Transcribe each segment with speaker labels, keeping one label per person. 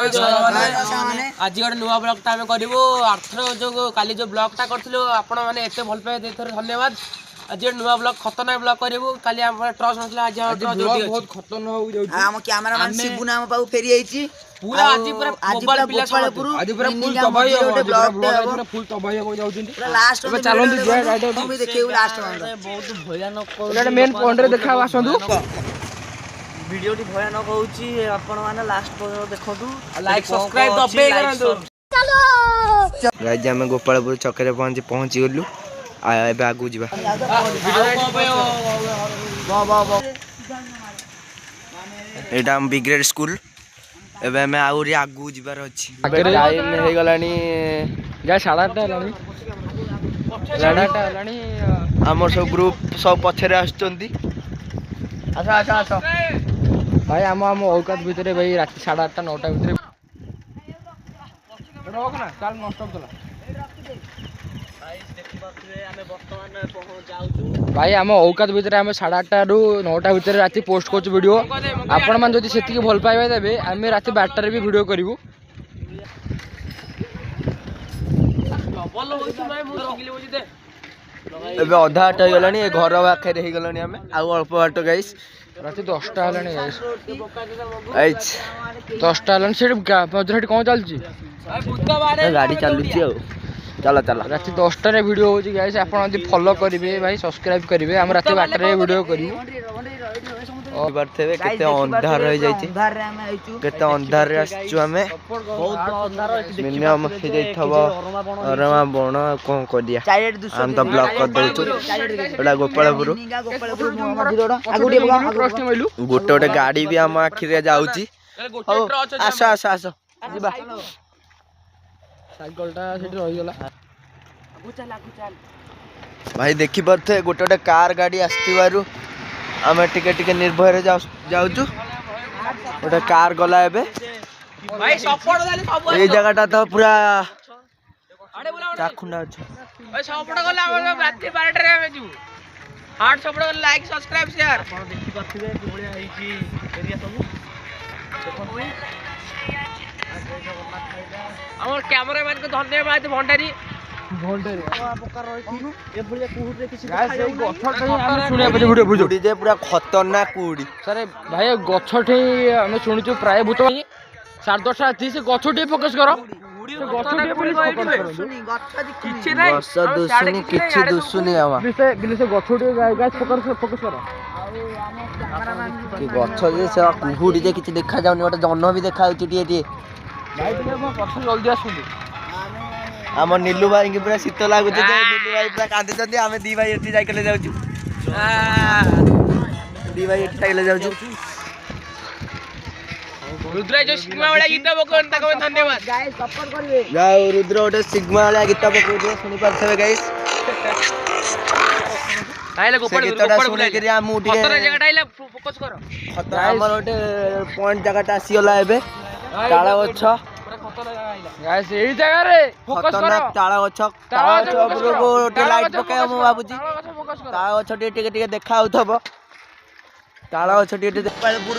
Speaker 1: आज गोटे नुआ ब्लॉग आम करूँ आर्थर जो काली जो ब्लॉगटा करूँ आपण मैंने एत भल पाए धन्यवाद। आज नुआ ब्लॉग खतरनाक ब्लॉग करूँ काली ट्रस्ट नसला आज बहुत खतरनाक
Speaker 2: हम कैमरामैन शिबू नाम पाऊ फेरी आइची
Speaker 1: पूरा आज पूरा मोबाइल पिला
Speaker 2: आज पूरा फुल तबाही हो
Speaker 1: फुल तबाही हो जाउछिन
Speaker 2: पूरा लास्ट में
Speaker 1: चलन राइट
Speaker 2: हम देखियो लास्ट में
Speaker 1: बहुत भयानक एटा मेन पॉइंट रे देखा आसंदु
Speaker 2: वीडियो टी भयानक होउची आपण माने लास्ट पर्यंत देखंतु
Speaker 1: लाइक सब्सक्राइब दबे करंतु
Speaker 3: चलो गाइस हम गोपालपुर चकरे पहुंची गलु एबे आगु जिबा एटा हम बिग्रेड स्कूल एबे हमें आउरी आगु जिबार अछि टाइम हे गलानी
Speaker 1: जा 8:30 हलानी 8:30 हलानी
Speaker 3: हमर सब ग्रुप सब पछरे आछंती
Speaker 1: अच्छा अच्छा अच्छा भाई हम औकात भितर भाई रात 8:30 9टा भितर रोक ना चल नॉन स्टॉप चला भाई आम औकात भितर आम 8:30 रु 9टा भितर राति पोस्ट कर वीडियो आपण मान जदि सेतिकी भल पाइबा देबे आम राति 12टा रे भी वीडियो करिवु
Speaker 3: एबे आधा आठ हो गलानी घर पाखे हे गलानी हमें आउ अल्प बाट गाइस
Speaker 1: राति 10टा हलानी गाइस
Speaker 3: आइच
Speaker 1: 10टा हलानी से मजर कोन चलची
Speaker 3: गाड़ी चलुची आ चला चला
Speaker 1: राति 10टा रे वीडियो हो गाइस आपण जदि फॉलो करिवे भाई सब्सक्राइब करिवे हम राति 12टा रे वीडियो करिवु
Speaker 3: बारथेबे केते अंधार रह जाईची
Speaker 2: अंधार रे हम आइचू
Speaker 3: केते अंधार रे आछू हमें
Speaker 2: बहुत अंधार
Speaker 3: मिनिमम हे जाइथबो अरमा बण कोन करिया हम तो ब्लॉक कर दउछु एडा गोपालपुर गोटे गोटे गाड़ी भी हम आखि रे जाउची आसो आसो आसो जिबा
Speaker 1: साइकलटा सेठी रहि गेला
Speaker 3: भाई देखि परथे गोटे गोटे कार गाड़ी आस्तिबारु आमे टिके टिके निर्भय रे जाउछु गोटे कार गला एबे
Speaker 1: भाई सपोर्ट देले सब
Speaker 3: ए जगहटा तो पूरा चाखुंडा अछि
Speaker 1: भाई सपोर्ट गला हम राति 12टा रे हम जिवु हार्ट सपोर्ट गला लाइक सब्सक्राइब शेयर आपण देखि परथिबे कि बढिया आइची एरिया सब देखो हमर कैमरामैन को धन्यवाद भंडारी
Speaker 3: पूरा खतरनाक कुड़ी
Speaker 1: सर भाई गछठी हम शुणुचु प्राय भूत 10:30 राति से गछठी फोकस करो
Speaker 3: कुहुड़ी किसी देखा जाउनी गोटे जन्न भी देखा जल्दी
Speaker 1: आसुंदी
Speaker 3: आम नीलू भाई की पूरा शीत लगुच नीलू भाई पूरा कांदी आम दी भाई एठी साइकिल जाउछु दी भाई एठी साइकिल जाउछु
Speaker 1: रुद्र जो सिग्मा वाला गीत बकोन ताको धन्यवाद
Speaker 2: गाइस सपोर्ट करिवे
Speaker 3: जाओ रुद्र गोटे सिग्मा वाला गीत बकोदे सुनि परथबे गाइस
Speaker 1: ताइले गोपड़
Speaker 3: सुने करी हम उठी
Speaker 1: खतरा जगह आइले फोकस करो
Speaker 3: खतरा हमर गोटे पॉइंट जगहटा आसी गला एबे ताला गछ
Speaker 1: गाइस एई जगह रे फोकस करो
Speaker 3: ताला गछ गोटे लाइट पकाय हम बाबूजी ताला गछ टिके टिके देखा होथबो ताला गछ टिके
Speaker 1: गोपालपुर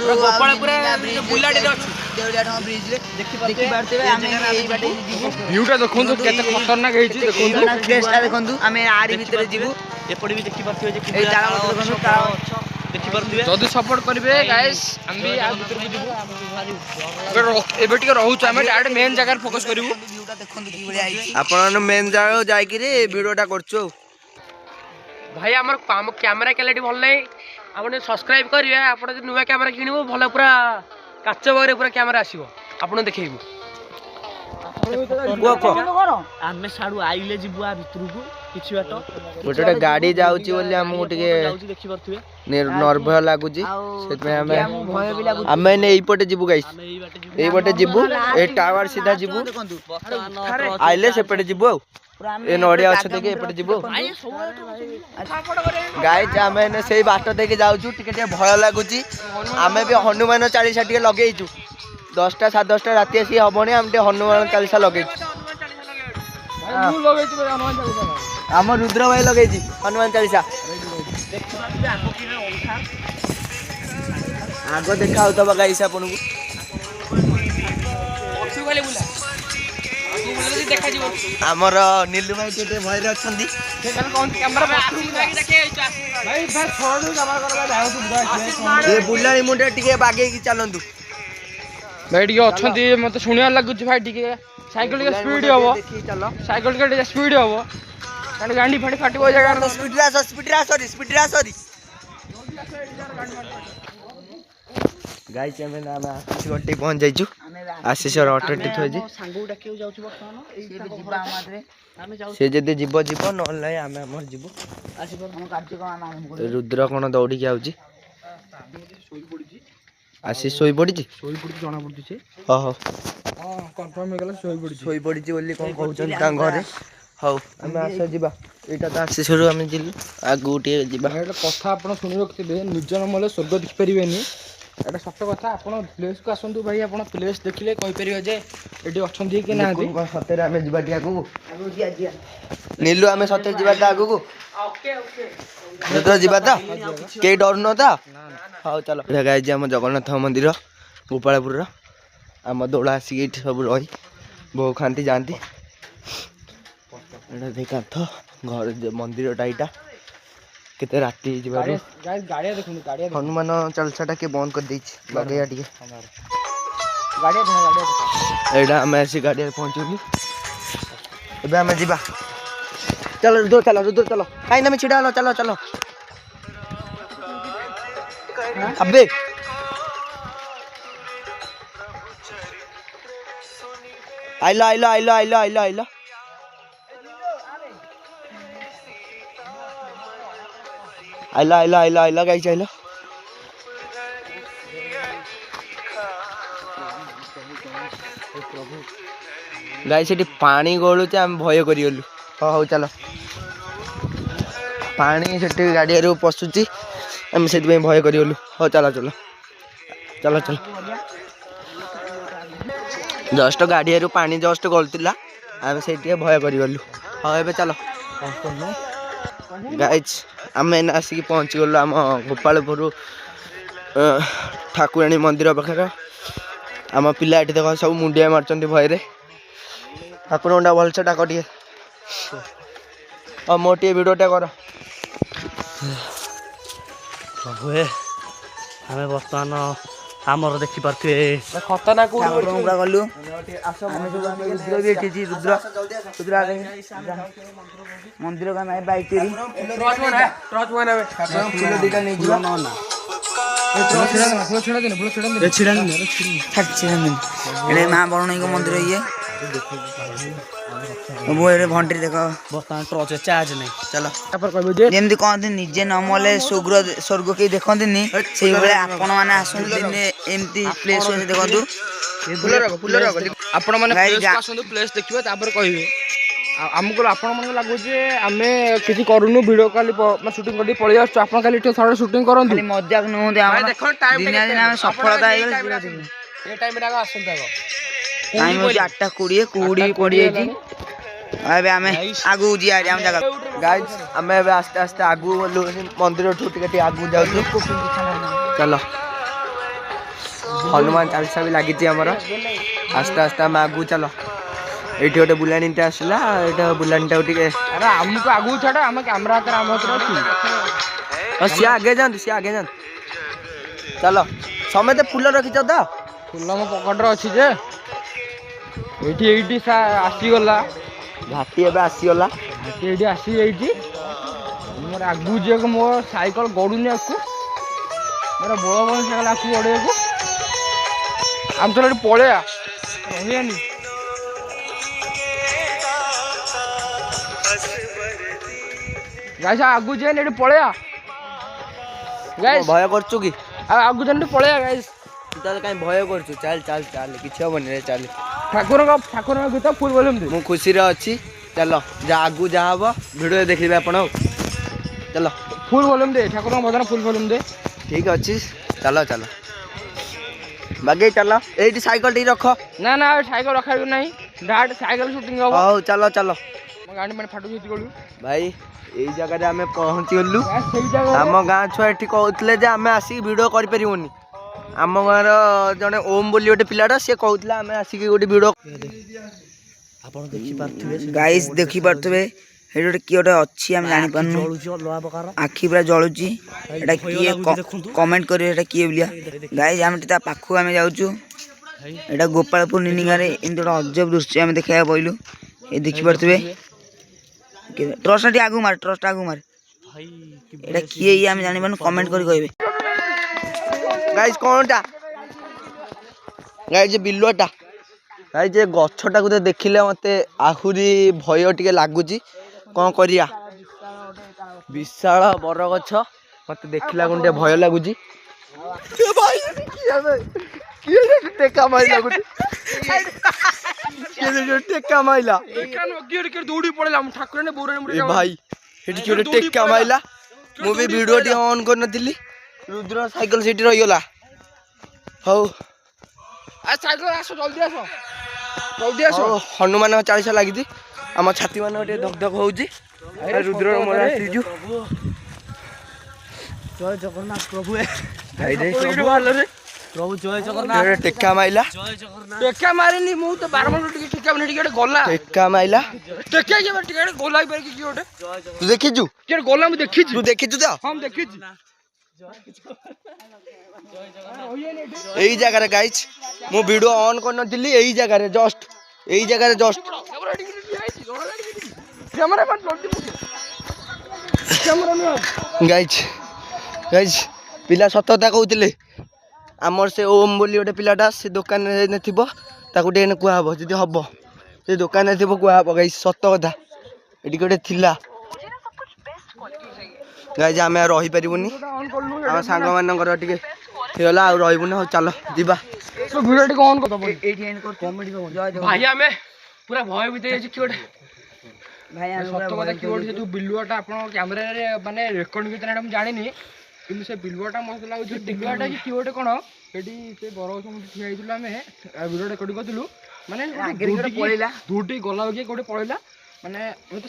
Speaker 1: बुलाडी रे अछि
Speaker 2: देवलिया ठाम ब्रिज रे देखि पारतेबे हम एई बाटे जीवो
Speaker 1: व्यूटा देखोंतु केते खतरनाक हेछि देखोंतु
Speaker 2: गेस्टा देखंतु हमें आरी भीतर जीवो
Speaker 1: एपडी भी देखि परथिबे जे
Speaker 2: एई ताला गछ देखंतु ताला
Speaker 1: देखि परथिबे जदी सपोर्ट करिवे गाइस हम भी आ भीतर भी जीवो एबे टिके रहउछ हम डायरेक्ट मेन जगह फोकस करिवु
Speaker 2: व्यूटा देखंतु की बढिया आइछि
Speaker 3: आपण मेन जगह जाई कि रे वीडियोटा करछु
Speaker 1: भाई हमर कैमरा क्वालिटी भल नै आपण सब्सक्राइब करिवे आपण जे नुवा कैमरा किनिबो भल पूरा काच बगरे पूरा कैमरा आसीबो आपण देखैबो
Speaker 2: आमे साडू आइले जिबु आ भितरु को किछि बाटो
Speaker 3: गोटे गाड़ी जाउची बोली हमहु टिके
Speaker 1: देखि परथिबे
Speaker 3: नर्भय लागुची सेतमे हमें
Speaker 2: भय भी लागु
Speaker 3: हमें ने एई पटे जिबु गाइस एई पटे जिबु ए टावर सीधा जिबु आइले से पटे जिबु ए नडिया अच्छा देखे ए पटे जिबु गाइस हमें ने सेई बाट देके जाउछु टिके टिके भय लागुची हमें भी हनुमान 40 टिके लगेइछु 10टा 10:30 राति आसी हबोनी हम टिके हनुमान 40 लगेइछु हम रुद्र भाई लगेइछि हनुमान 40 आगो देखा होतबा गाइस आपन को
Speaker 1: ଖାଲି ବୁଲା ତୁ ବୁଲିଲେ ଦେଖାଯିବ
Speaker 3: ଆମର ନିଲୁ ଭାଇ ଟିକେ ଭୟରେ ଅଛନ୍ତି।
Speaker 1: ସେ ଖାଲି କଣ କ୍ୟାମେରା ପଛକୁ ଲାଗି ଦେଖେ ଭାଇ ଭାଇ ଛୋଡୁ କ୍ୟାମେରା କର ଭାଇ ଯାଉ
Speaker 3: ଏ ବୁଲାଣି ମୁଣ୍ଡରେ ଟିକେ ବାଗେଇକି ଚାଲନ୍ତୁ।
Speaker 1: ଭାଇ ଟିକେ ଅଛନ୍ତି ମତେ ଶୁଣିବାର ଲାଗୁଛି ଭାଇ ଟିକେ ସାଇକେଲ ଟିକେ ସ୍ପିଡ ହବ
Speaker 3: ଦେଖିକି ଚାଲ।
Speaker 1: ସାଇକେଲ ଟିକେ ସ୍ପିଡ ହବ କାଲି ଗାଣ୍ଡି ଫାଣ୍ଡି ଫାଟିବ ଜାଗା
Speaker 3: ସ୍ପିଡରେ ଆସ ସ୍ପିଡରେ ଆସ ଗାଇଛି ଆମେ ଆଶିଷ ଘରଟି ପହଞ୍ଚି ଯାଇଛୁ। ଆଶିଷର ଅଟୋଟି ଥୋଇଛି। ସେ ଯଦି ଯିବ ନହେଲେ ନାହିଁ ଆମେ ଆମର ଯିବୁ। ରୁଦ୍ର କଣ ଦୌଡ଼ିକି ଆଉଛି। ଆଶିଷ ଶୋଇପଡ଼ିଛି
Speaker 1: ଜଣା ପଡୁଛି ସେ
Speaker 3: ହଉ
Speaker 1: କନଫର୍ମ ହେଇଗଲା
Speaker 3: ଶୋଇପଡ଼ିଛି ବୋଲି କଣ କହୁଛନ୍ତି ତାଙ୍କ ଘରେ। ହଉ ଆମେ ଆସ ଯିବା। ଏଇଟା ତ ଆଶିଷରୁ ଆମେ ଯିଲୁ ଆଗକୁ ଟିକେ ଯିବା।
Speaker 1: ଗୋଟେ କଥା ଆପଣ ଶୁଣି ରଖିଥିବେ ନିଜ ନମଲେ ସ୍ୱର୍ଗ ଦେଖିପାରିବେନି। ଏଇଟା ସତ କଥା ଆପଣ ପ୍ଲେସ୍କୁ ଆସନ୍ତୁ ଭାଇ ଆପଣ ପ୍ଲେସ୍ ଦେଖିଲେ କହିପାରିବେ ଯେ ଏଠି ଅଛନ୍ତି କି ନାହାନ୍ତି।
Speaker 3: ସତରେ ଆମେ ଯିବା ଟିକେ ଆଗକୁ ନିଲୁ ଆମେ ସତରେ ଯିବା ତ ଆଗକୁ ଯିବା ତ କେହି ଡରୁନ ତ ହଉ ଚାଲ। ଜାଗା ହେଇଛି ଆମ ଜଗନ୍ନାଥ ମନ୍ଦିର ଗୋପାଳପୁରର। ଆମ ଦୋଳ ଆସିକି ଏଇଠି ସବୁ ରହି ବୋଉ ଖାଆନ୍ତି ଯାଆନ୍ତି। ଏଇଟା ଦେଇ କାନ୍ଥ ଘର ମନ୍ଦିରଟା ଏଇଟା କେତେ ରାତି ଯିବାରୁ ହନୁମାନ ଚାଳିଶାଟା କିଏ ବନ୍ଦ କରିଦେଇଛି ଲଗେଇବା ଟିକେ। ଏଇଟା ଆମେ ଆସି ଗାଡ଼ିରେ ପହଞ୍ଚିଲୁ। ଏବେ ଆମେ ଯିବା। ଚାଲ ରୁଦ୍ର ଚାଲ କାହିଁକି ଆମେ ଛିଡ଼ା ହେଲ ଚାଲ ଆବେ ଆଇଲ ଗାଇଛି ଆଇଲ। ଗାଈ ସେଠି ପାଣି ଗଳୁଛି ଆମେ ଭୟ କରିଗଲୁ। ହଉ ଚାଲ। ପାଣି ସେଠି ଗାଡ଼ିଆରୁ ପଶୁଛି ଆମେ ସେଥିପାଇଁ ଭୟ କରିଗଲୁ। ହଉ ଚାଲ ଜଷ୍ଟ ଗାଡ଼ିଆରୁ ପାଣି ଜଷ୍ଟ ଗଳୁଥିଲା ଆମେ ସେଇଠି ଟିକେ ଭୟ କରିଗଲୁ। ହଉ ଏବେ ଚାଲ ଗାଇଜ ଆମେ ଆସିକି ପହଞ୍ଚିଗଲୁ ଆମ ଗୋପାଳପୁର ଠାକୁରାଣୀ ମନ୍ଦିର ପାଖରେ। ଆମ ପିଲା ଏଠି ଦେଖ ସବୁ ମୁଣ୍ଡିଆ ମାରୁଛନ୍ତି ଭୟରେ। ଠାକୁରଙ୍କୁ ଭଲସେ ଡାକ ଟିକେ। ମୋ ଟିକେ ଭିଡ଼ିଓଟା କର।
Speaker 2: ହୁଏ ଆମେ ବର୍ତ୍ତମାନ ଆମର ଦେଖିପାରୁଥିବେ
Speaker 1: ଖତରନାକ
Speaker 3: ପୁରା ଗଲୁ। ମନ୍ଦିରକୁ ଆମେ ବାଇକ୍ ଦିଟା ନେଇଯିବା। ମା ବରୁଣେଇଙ୍କ ମନ୍ଦିର ଇଏ ଭଣ୍ଡିରେ ଦେଖ
Speaker 2: ବର୍ତ୍ତମାନ ଟର୍ଚ୍ଚ ଚାର୍ଜ ନାହିଁ।
Speaker 3: ଚାଲ ଯେମିତି କହନ୍ତି ନିଜେ ନ ମଲେ ସ୍ୱର୍ଗ କେହି ଦେଖନ୍ତିନି ସେଇଭଳିଆ ଆପଣ ମାନେ ଆସନ୍ତୁ ଦିନେ ଏମିତି ପ୍ଲେସ୍ ଦେଖନ୍ତୁ।
Speaker 1: ଆପଣ ମାନେ ଆସନ୍ତୁ ପ୍ଲେସ୍ ଦେଖିବେ ତାପରେ କହିବେ। ଆଉ ଆମକୁ ଆପଣମାନଙ୍କୁ ଲାଗୁଛି ଆମେ କିଛି କରୁନୁ ଭିଡ଼ିଓ ଖାଲି ସୁଟିଂ କରିକି ପଳେଇ ଆସୁଛୁ। ଆପଣ ଖାଲି ଟିକେ ଥରେ ସୁଟିଂ କରନ୍ତୁ।
Speaker 3: ମଜାକ ନୁହନ୍ତି ଦିନେ ଆମେ ସଫଳତା ହେଇଗଲେ
Speaker 1: ଏ ଟାଇମରେ ଆଗ ଆସନ୍ତୁ ଆଗ
Speaker 3: ଟାଇମ୍ ହେଉଛି 8:20 କୁହୁଡ଼ି ପଡ଼ିଯାଇଛି। ଏବେ ଆମେ ଆଗକୁ ଯିବା ଆମ ଜାଗା ଗାଇଜ ଆମେ ଏବେ ଆସ୍ତେ ଆସ୍ତେ ଆଗକୁ ଗଲୁ ମନ୍ଦିରଠୁ ଟିକେ ଆଗକୁ ଯାଉଛୁ। ଚାଲ ହନୁମାନ ଚାଳିଶା ବି ଲାଗିଛି ଆମର। ଆସ୍ତେ ଆସ୍ତେ ଆମେ ଆଗକୁ ଚାଲ। ଏଇଠି ଗୋଟେ ବୁଲାଣିଟା ଆସିଲା ଏଇଟା ବୁଲାଣିଟାକୁ ଟିକେ
Speaker 1: ଆମକୁ ଆଗକୁ ଛାଡ଼ ଆମେ କ୍ୟାମେରା ହାତରେ ଆମ ହାତରେ ଅଛି।
Speaker 3: ସିଏ ଆଗେ ଯାଆନ୍ତୁ ଚାଲ ସମସ୍ତେ ଫୁଲ ରଖିଛ ତ?
Speaker 1: ଫୁଲ ମୋ ପକେଟରେ ଅଛି ଯେ ଏଇଠି ଆସିଗଲା
Speaker 3: ଘାଟି ଏବେ ଆସିଗଲା।
Speaker 1: ଏଇଠି ଆସିଯାଇଛି ମୋର ଆଗକୁ ଯିବାକୁ ମୋ ସାଇକେଲ ଗଡ଼ୁନି ଆକୁ ମୋର ବଳ ସାଇକେଲ ଆକୁ ଗଡ଼େଇବାକୁ। ଆମେ ତ ଏଠି ପଳେଇବା ରହିବାନି। ଗାଈ ଆଗକୁ ଯିବାନି ଏଠି ପଳେଇବା।
Speaker 3: ଭୟ କରୁଛୁ କି?
Speaker 1: ଆଉ ଆଗକୁ ଯାଇ ପଳେଇବା ଗାଈ।
Speaker 3: ତାହେଲେ କାଇଁ ଭୟ କରୁଛୁ? ଚାଲ କିଛି ହବନି ରେ ଚାଲ।
Speaker 1: ଠାକୁରଙ୍କ ଗୀତ ଫୁଲ ଭଲ୍ୟୁମ୍ ଦେ।
Speaker 3: ମୁଁ ଖୁସିରେ ଅଛି। ଚାଲ ଆଗକୁ ଯାହା ହବ ଭିଡ଼ିଓରେ ଦେଖିବେ ଆପଣ। ଆଉ ଚାଲ
Speaker 1: ଫୁଲ ଭଲ୍ୟୁମ୍ ଦେ ଠାକୁରଙ୍କ ଭଜନ ଫୁଲ ଭଲ୍ୟୁମ୍ ଦେ।
Speaker 3: ଠିକ୍ ଅଛି ଚାଲ ବାଗେଇ ଚାଲ। ଏଇଠି ସାଇକେଲ ଟିକେ ରଖ।
Speaker 1: ନା ସାଇକେଲ ରଖାଯିବ ନାହିଁ ଡାଇରେକ୍ଟ ସାଇକେଲ ସୁଟିଂ ହବ।
Speaker 3: ହଉ ଚାଲ
Speaker 1: ମୋ ଗାଣ୍ଡି ମାନେ ଫାଟୁଛି ଗଲୁ
Speaker 3: ଭାଇ। ଏଇ ଜାଗାରେ ଆମେ ପହଞ୍ଚିଗଲୁ। ଆମ ଗାଁ ଛୁଆ ଏଠି କହୁଥିଲେ ଯେ ଆମେ ଆସିକି ଭିଡ଼ିଓ କରିପାରିବୁନି ଆମ ଗାଁର ଜଣେ ଓମ୍ ବୋଲି ଗୋଟେ ପିଲାଟା ସେ କହୁଥିଲା ଆମେ ଆସିକି ଗୋଟେ ଭିଡ଼ିଓ
Speaker 2: ଆପଣ ଦେଖିପାରୁଥିବେ
Speaker 3: ଗାଇସ୍ ଦେଖିପାରୁଥିବେ ସେଇଠି ଗୋଟେ କିଏ ଗୋଟେ ଅଛି ଆମେ ଜାଣିପାରୁନୁ ଆଖି ପୁରା ଜଳୁଛି ଏଇଟା କିଏ କମେଣ୍ଟ କରିବେ ଏଇଟା କିଏ ବୋଲିଆ ଗାଇସ୍ ଆମେ ତା ପାଖକୁ ଆମେ ଯାଉଛୁ ଏଇଟା ଗୋପାଳପୁର ନିନି ଗାଁରେ ଏମିତି ଗୋଟେ ଅଜବ ଦୃଶ୍ୟ ଆମେ ଦେଖିବାକୁ ପାଇଲୁ ଏ ଦେଖିପାରୁଥିବେ ଟ୍ରଷ୍ଟ ଟିକେ ଆଗକୁ ମାର ଟ୍ରଷ୍ଟ ଆଗକୁ ମାର ଏଇଟା କିଏ ଇଏ ଆମେ ଜାଣିପାରୁନୁ କମେଣ୍ଟ କରି କହିବେ ଗାଇସ୍ କଣଟା ଗାଇସ୍ ବିଲୁଆଟା ଗାଇସ୍ ଏ ଗଛଟାକୁ ତ ଦେଖିଲେ ମତେ ଆହୁରି ଭୟ ଟିକେ ଲାଗୁଛି କଣ କରିବା ବିଶାଳ ବରଗଛ ମତେ ଦେଖିଲା ଟିକେ ଭୟ ଲାଗୁଛି ଟେକା ମାଇଲା ଗୋଟେ ଟେକା ମାଇଲା
Speaker 1: ଦୌଡ଼ି ପଳେଇଲା ଠାକୁର
Speaker 3: ଭାଇ ସେଠି ଗୋଟେ ଟେକା ମାଇଲା ମୁଁ ବି ଭିଡ଼ିଓ ଟିକେ ଅନ୍ କରିନଥିଲି ରୁଦ୍ର ସାଇକେଲ ସେଠି ରହିଗଲା ହଉ
Speaker 1: ସାଇକେଲ ଆସ ଜଲ୍ଦି ଆସ ଜଲ୍ଦି ଆସ
Speaker 3: ହନୁମାନଙ୍କ ଚାଳିଶା ଲାଗିଛି ଆମ ଛାତି ମାନଙ୍କ ଟିକେ ଧକ ଧକ ହଉଛି ରୁଦ୍ର ମୋର ଆସିଛୁ
Speaker 2: ଜୟ ଜଗନ୍ନାଥ ପ୍ରଭୁ
Speaker 3: ପ୍ରଭୁ ଜୟ ଜଗନ୍ନାଥ ଟେକା ମାଇଲା
Speaker 1: ଟେକା ମାରିନି ମୁଁ ତ ବାରମ୍ବାର ଟିକେ ଟେକା ମାନେ ଟିକେ ଗଲା
Speaker 3: ଟେକା ମାଇଲା
Speaker 1: ଟେକା ଟିକେ ଗଲା ପାରି କିଏ ଗୋଟେ
Speaker 3: ତୁ ଦେଖିଛୁ
Speaker 1: କିଏ ଗଲା ମୁଁ ଦେଖିଛି
Speaker 3: ତୁ ଦେଖିଛୁ ତ
Speaker 1: ହଁ ଦେଖିଛି
Speaker 3: ଏଇ ଜାଗାରେ ଗାଇଛି ମୁଁ ଭିଡ଼ିଓ ଅନ୍ କରିନଥିଲି ଏଇ ଜାଗାରେ ଜଷ୍ଟ ଗାଇଛି ପିଲା ସତ କଥା କହୁଥିଲେ ଆମର ସେ ଓମ୍ ବୋଲି ଗୋଟେ ପିଲାଟା ସେ ଦୋକାନରେ ଥିବ ତାକୁ ଟିକେ କୁହାହବ ଯଦି ହବ ସେ ଦୋକାନରେ ଥିବ କୁହାହବ ଗାଇଛି ସତ କଥା ଏଠି ଗୋଟେ ଥିଲା ଗାଇଛି ଆମେ ଆଉ ରହିପାରିବୁନି ଆମ ସାଙ୍ଗମାନଙ୍କର ଟିକେ ହେଇଗଲା ଆଉ ରହିବୁନି ହଉ ଚାଲ ଯିବା
Speaker 1: ଭିଡ଼ିଓ ଟିକେ ଅନ୍ କରିଦବ ଭାଇ ଆମେ ପୁରା ଭୟ ଭିତରେ ଯାଇଛି କିଏ ଗୋଟେ ସତ କଥା କିଏ ଗୋଟେ ସେ ଯୋଉ ବିଲୁଆଟା ଆପଣ କ୍ୟାମେରାରେ ମାନେ ରେକର୍ଡିଂ ଭିତରେ ମୁଁ ଜାଣିନି କିନ୍ତୁ ସେ ବିଲୁଆଟା ମତେ ଲାଗୁଛି ବିଲୁଆଟା କି କିଏ ଗୋଟେ କଣ ସେଠି ସେ ବରଗଛ ମধ্যে ଠିଆ ହେଇଥିଲୁ ଆମେ ଭିଡ଼ିଓ ରେକର୍ଡିଂ କରିଥିଲୁ ମାନେ ପଳେଇଲା ଦୂରଟି ଗଲା କିଏ ଗୋଟେ ପଳେଇଲା ମାନେ ଆମେ ତ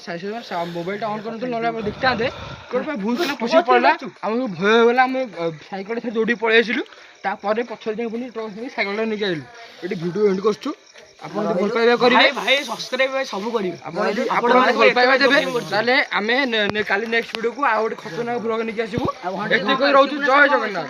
Speaker 1: ମୋବାଇଲଟା ଅନ୍ କରିନଥିଲୁ ନହେଲେ ଆମେ ଦେଖିଥାନ୍ତେ ଗୋଟେ ଭୁଲ କିନା ପଶି ପଳେଇଲା ଆମକୁ ଭୟ ହେଇଗଲା ଆମେ ସାଇକେଲ ଥରେ ଦୌଡ଼ିକି ପଳେଇ ଆସିଲୁ ତାପରେ ପଛରେ ଯାଇ ପୁଣି ଟ୍ରକ୍ ନେଇ ସାଇକେଲଟା ନେଇକି ଆସିଲୁ ଏଠି ଭିଡ଼ିଓ ଏଣ୍ଡ କରୁଛୁ ଆପଣ ଯଦି ଭଲ ପାଇବା କରିବେ ଭାଇ ସବସ୍କ୍ରାଇବ ସବୁ କରିବେ ଆପଣ ଭଲ ପାଇବା ଦେବେ ତାହେଲେ ଆମେ କାଲି ନେକ୍ସଟ ଭିଡ଼ିଓକୁ ଆଉ ଗୋଟେ ଖତରନାକ ବ୍ଲଗ ନେଇକି ଆସିବୁ ଏତିକି ରହୁଛୁ ଜୟ ଜଗନ୍ନାଥ।